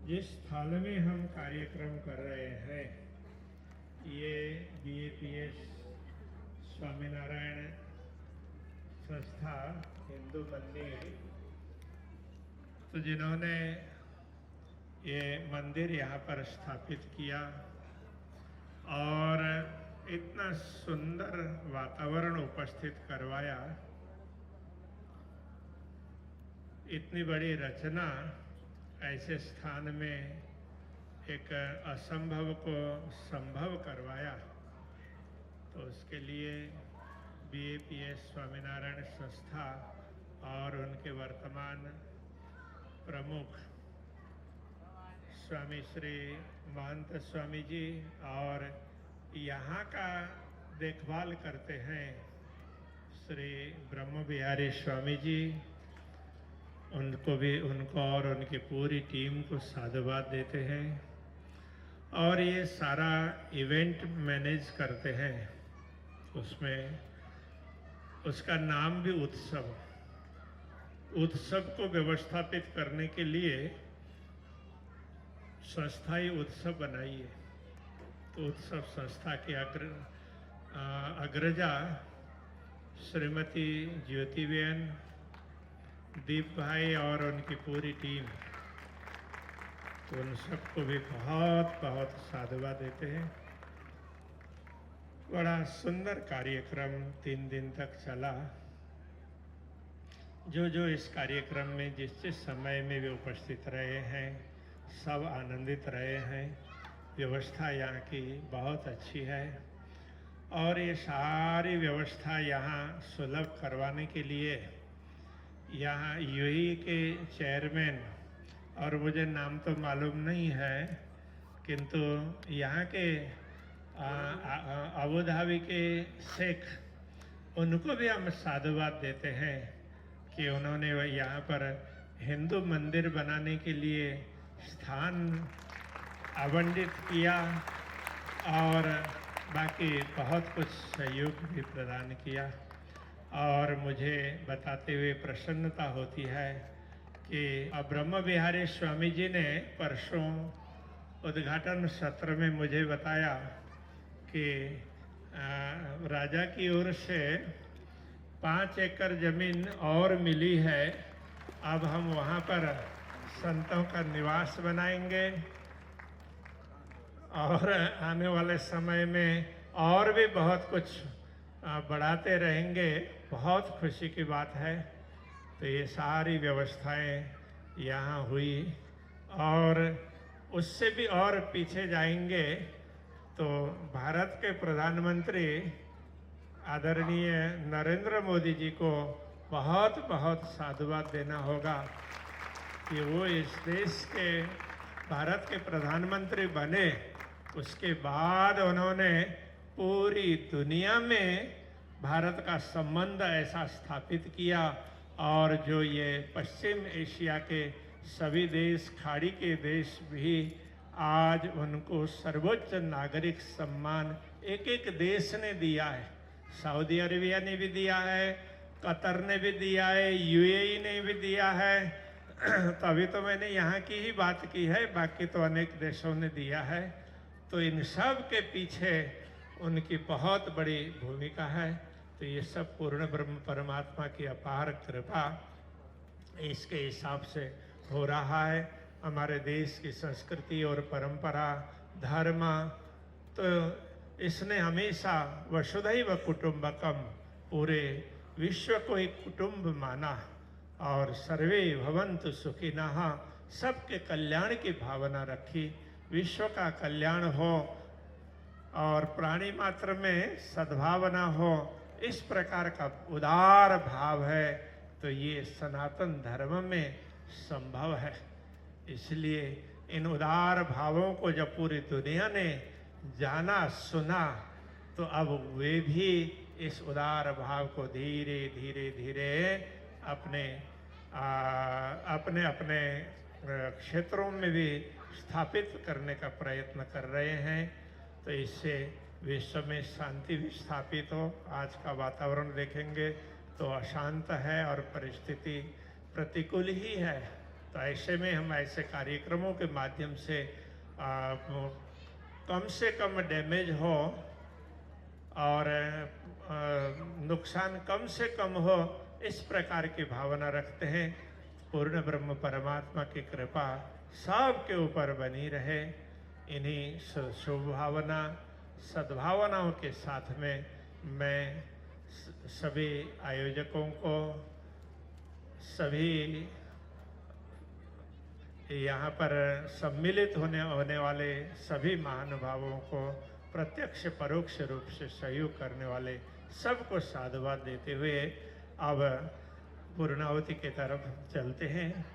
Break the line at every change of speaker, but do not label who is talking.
जिस स्थल में हम कार्यक्रम कर रहे हैं ये BAPS स्वामीनारायण संस्था हिंदू मंदिर, तो जिन्होंने ये मंदिर यहाँ पर स्थापित किया और इतना सुंदर वातावरण उपस्थित करवाया, इतनी बड़ी रचना ऐसे स्थान में एक असंभव को संभव करवाया, तो उसके लिए BAPS स्वामीनारायण संस्था और उनके वर्तमान प्रमुख स्वामी श्री महंत स्वामी जी और यहाँ का देखभाल करते हैं श्री ब्रह्म बिहारी स्वामी जी, उनको और उनकी पूरी टीम को साधुवाद देते हैं। और ये सारा इवेंट मैनेज करते हैं, उसमें उसका नाम भी उत्सव को व्यवस्थापित करने के लिए संस्था ही उत्सव बनाई है। तो उत्सव संस्था की अग्रजा श्रीमती ज्योतिबेन, दीप भाई और उनकी पूरी टीम, तो उन सबको भी बहुत बहुत साधुवाद देते हैं। बड़ा सुंदर कार्यक्रम 3 दिन तक चला। जो इस कार्यक्रम में जिस समय में भी उपस्थित रहे हैं, सब आनंदित रहे हैं। व्यवस्था यहाँ की बहुत अच्छी है और ये सारी व्यवस्था यहाँ सुलभ करवाने के लिए यहाँ UAE के चेयरमैन, और मुझे नाम तो मालूम नहीं है, किंतु यहाँ के अबू धाबी के शेख, उनको भी हम साधुवाद देते हैं कि उन्होंने यहाँ पर हिंदू मंदिर बनाने के लिए स्थान आवंटित किया और बाकी बहुत कुछ सहयोग भी प्रदान किया। और मुझे बताते हुए प्रसन्नता होती है कि ब्रह्म बिहारी स्वामी जी ने परसों उद्घाटन सत्र में मुझे बताया कि राजा की ओर से 5 एकड़ जमीन और मिली है। अब हम वहाँ पर संतों का निवास बनाएंगे और आने वाले समय में और भी बहुत कुछ बढ़ाते रहेंगे। बहुत खुशी की बात है। तो ये सारी व्यवस्थाएं यहाँ हुई और उससे भी और पीछे जाएंगे तो भारत के प्रधानमंत्री आदरणीय नरेंद्र मोदी जी को बहुत बहुत साधुवाद देना होगा कि वो इस देश के भारत के प्रधानमंत्री बने। उसके बाद उन्होंने पूरी दुनिया में भारत का संबंध ऐसा स्थापित किया और जो ये पश्चिम एशिया के सभी देश, खाड़ी के देश भी आज उनको सर्वोच्च नागरिक सम्मान एक देश ने दिया है। सऊदी अरेबिया ने भी दिया है, कतर ने भी दिया है, UAE ने भी दिया है। तो अभी तो मैंने यहाँ की ही बात की है, बाकी तो अनेक देशों ने दिया है। तो इन सब के पीछे उनकी बहुत बड़ी भूमिका है। तो ये सब पूर्ण ब्रह्म परमात्मा की अपार कृपा इसके हिसाब से हो रहा है। हमारे देश की संस्कृति और परंपरा, धर्म, तो इसने हमेशा वसुधैव कुटुंबकम, पूरे विश्व को एक कुटुंब माना और सर्वे भवन्तु सुखिनः, सबके कल्याण की भावना रखी। विश्व का कल्याण हो और प्राणी मात्र में सद्भावना हो, इस प्रकार का उदार भाव है। तो ये सनातन धर्म में संभव है। इसलिए इन उदार भावों को जब पूरी दुनिया ने जाना सुना, तो अब वे भी इस उदार भाव को धीरे धीरे धीरे अपने अपने क्षेत्रों में भी स्थापित करने का प्रयत्न कर रहे हैं। तो इससे विश्व में शांति भी स्थापित हो। आज का वातावरण देखेंगे तो अशांत है और परिस्थिति प्रतिकूल ही है। तो ऐसे में हम ऐसे कार्यक्रमों के माध्यम से कम से कम डैमेज हो और नुकसान कम से कम हो, इस प्रकार की भावना रखते हैं। पूर्ण ब्रह्म परमात्मा की कृपा सबके ऊपर बनी रहे। इन्हीं शुभ भावना सद्भावनाओं के साथ में मैं सभी आयोजकों को, सभी यहाँ पर सम्मिलित होने वाले सभी महानुभावों को, प्रत्यक्ष परोक्ष रूप से सहयोग करने वाले सबको साधुवाद देते हुए अब पूर्णाहुति की तरफ चलते हैं।